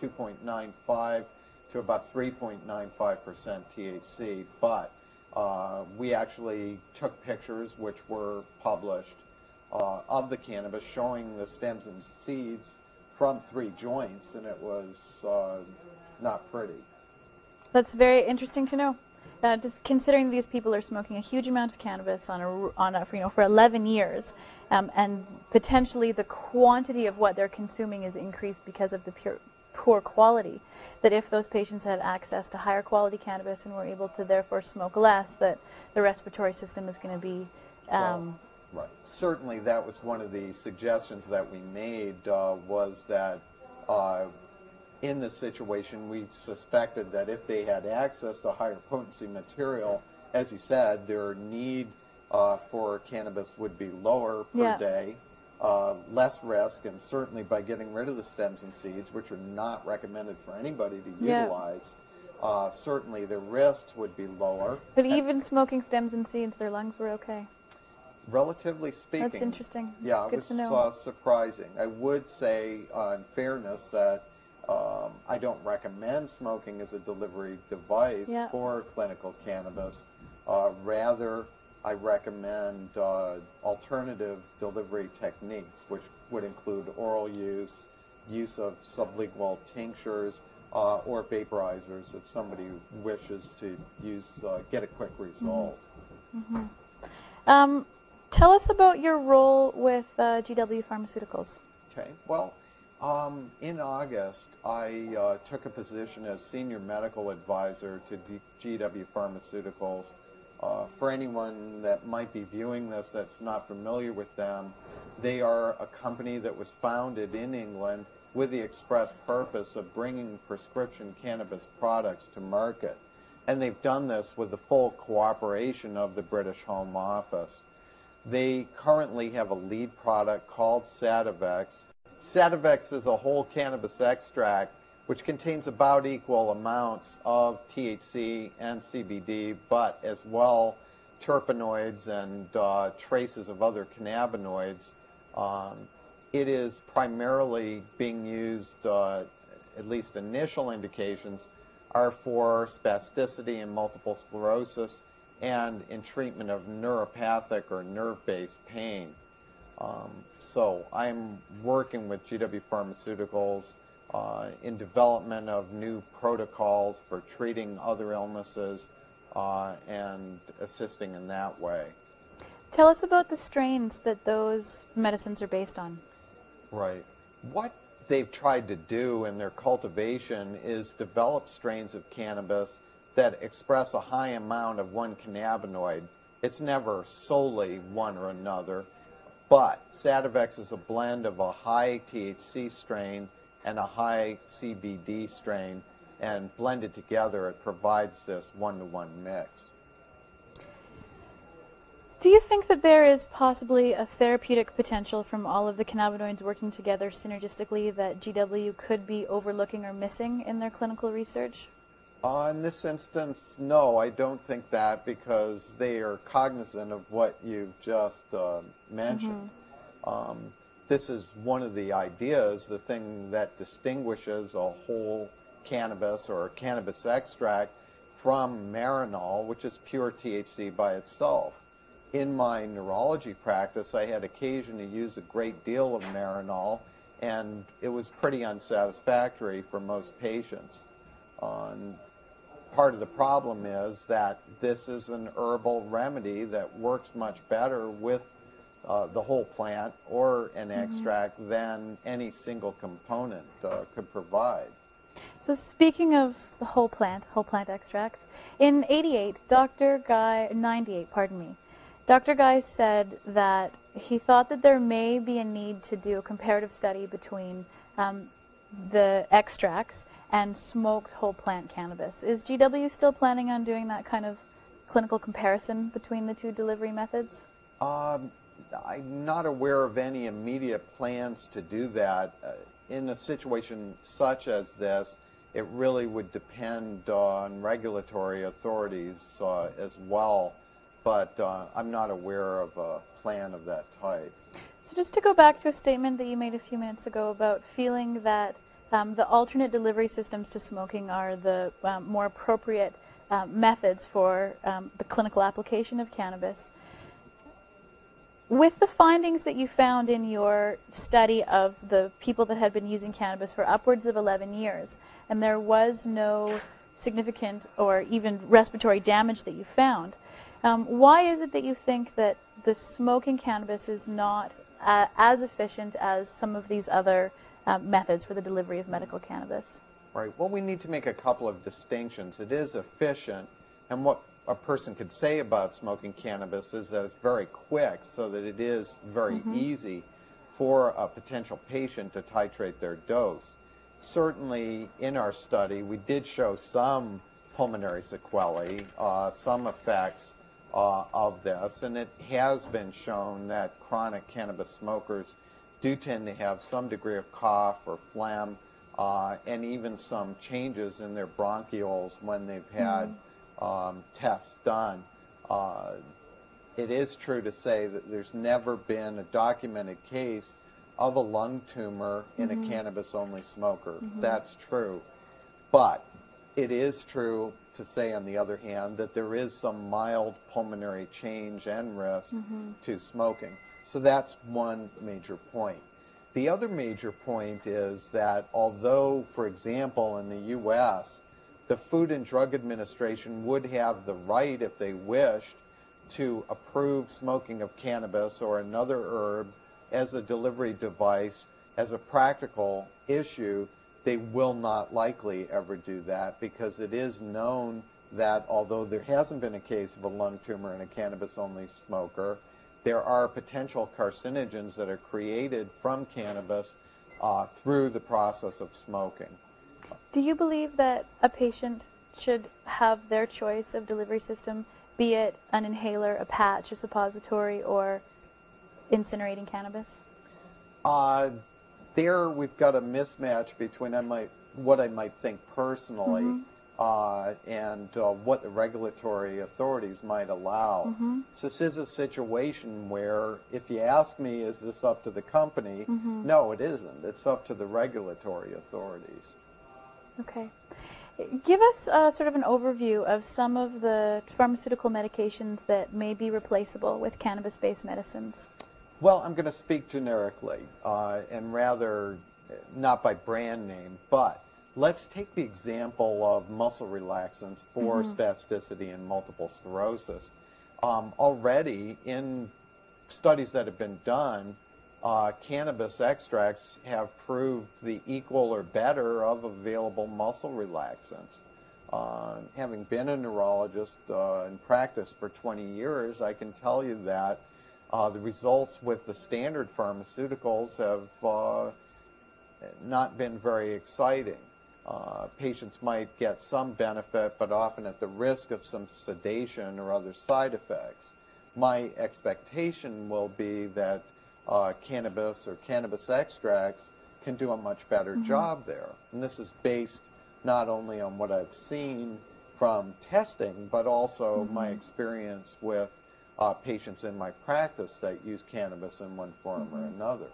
2.95 to about 3.95% THC, but we actually took pictures which were published of the cannabis showing the stems and seeds from 3 joints, and it was not pretty. That's very interesting to know. Just considering these people are smoking a huge amount of cannabis for 11 years, and potentially the quantity of what they're consuming is increased because of the poor quality, that if those patients had access to higher quality cannabis and were able to therefore smoke less, that the respiratory system is going to be... Right. Certainly that was one of the suggestions that we made, was that in this situation we suspected that if they had access to higher potency material, as you said, their need for cannabis would be lower per day, less risk, and certainly by getting rid of the stems and seeds, which are not recommended for anybody to utilize, certainly the risks would be lower. But even smoking stems and seeds, their lungs were okay. Relatively speaking. That's interesting. Yeah, it was surprising. I would say, in fairness, that I don't recommend smoking as a delivery device for clinical cannabis. Rather, I recommend alternative delivery techniques, which would include oral use, use of sublingual tinctures, or vaporizers if somebody wishes to get a quick result. Tell us about your role with GW Pharmaceuticals. Okay. Well, in August, I took a position as Senior Medical Advisor to GW Pharmaceuticals. For anyone that might be viewing this that's not familiar with them, they are a company that was founded in England with the express purpose of bringing prescription cannabis products to market. And they've done this with the full cooperation of the British Home Office. They currently have a lead product called Sativex. Sativex is a whole cannabis extract which contains about equal amounts of THC and CBD, but as well terpenoids and traces of other cannabinoids. It is primarily being used, at least initial indications, are for spasticity and multiple sclerosis, and in treatment of neuropathic or nerve-based pain. So I'm working with GW Pharmaceuticals in development of new protocols for treating other illnesses and assisting in that way. Tell us about the strains that those medicines are based on. Right. What they've tried to do in their cultivation is develop strains of cannabis that express a high amount of one cannabinoid. It's never solely one or another, but Sativex is a blend of a high THC strain and a high CBD strain, and blended together it provides this one-to-one mix. Do you think that there is possibly a therapeutic potential from all of the cannabinoids working together synergistically that GW could be overlooking or missing in their clinical research? In this instance, no, I don't think that, because they are cognizant of what you've just mentioned. This is one of the ideas, the thing that distinguishes a whole cannabis or a cannabis extract from marinol, which is pure THC by itself. In my neurology practice, I had occasion to use a great deal of marinol, and it was pretty unsatisfactory for most patients. Part of the problem is that this is an herbal remedy that works much better with the whole plant or an extract than any single component could provide. So speaking of the whole plant extracts, in 98, Dr. Guy said that he thought that there may be a need to do a comparative study between the extracts and smoked whole plant cannabis. Is GW still planning on doing that kind of clinical comparison between the two delivery methods? I'm not aware of any immediate plans to do that. In a situation such as this, it really would depend on regulatory authorities as well, but I'm not aware of a plan of that type. So just to go back to a statement that you made a few minutes ago about feeling that the alternate delivery systems to smoking are the more appropriate methods for the clinical application of cannabis. With the findings that you found in your study of the people that had been using cannabis for upwards of 11 years, and there was no significant or even respiratory damage that you found, why is it that you think that the smoking cannabis is not as efficient as some of these other methods for the delivery of medical cannabis? Right. Well, we need to make a couple of distinctions. It is efficient, and what a person could say about smoking cannabis is that it's very quick, so that it is very easy for a potential patient to titrate their dose. Certainly, in our study, we did show some pulmonary sequelae, some effects of this, and it has been shown that chronic cannabis smokers do tend to have some degree of cough or phlegm, and even some changes in their bronchioles when they've had tests done. It is true to say that there's never been a documented case of a lung tumor in a cannabis-only smoker. That's true. But it is true to say, on the other hand, that there is some mild pulmonary change and risk to smoking. So that's one major point. The other major point is that although, for example, in the U.S., the Food and Drug Administration would have the right, if they wished, to approve smoking of cannabis or another herb as a delivery device, as a practical issue, they will not likely ever do that, because it is known that although there hasn't been a case of a lung tumor in a cannabis-only smoker, there are potential carcinogens that are created from cannabis through the process of smoking. Do you believe that a patient should have their choice of delivery system, be it an inhaler, a patch, a suppository, or incinerating cannabis? There we've got a mismatch between what I might think personally and what the regulatory authorities might allow. So this is a situation where, if you ask me, is this up to the company? No, it isn't. It's up to the regulatory authorities. Okay. Give us sort of an overview of some of the pharmaceutical medications that may be replaceable with cannabis-based medicines. Well, I'm going to speak generically, and rather not by brand name, but let's take the example of muscle relaxants for spasticity and multiple sclerosis. Already, in studies that have been done, cannabis extracts have proved the equal or better of available muscle relaxants. Having been a neurologist in practice for 20 years, I can tell you that the results with the standard pharmaceuticals have not been very exciting. Patients might get some benefit, but often at the risk of some sedation or other side effects. My expectation will be that cannabis or cannabis extracts can do a much better job there. And this is based not only on what I've seen from testing, but also my experience with patients in my practice that use cannabis in one form or another.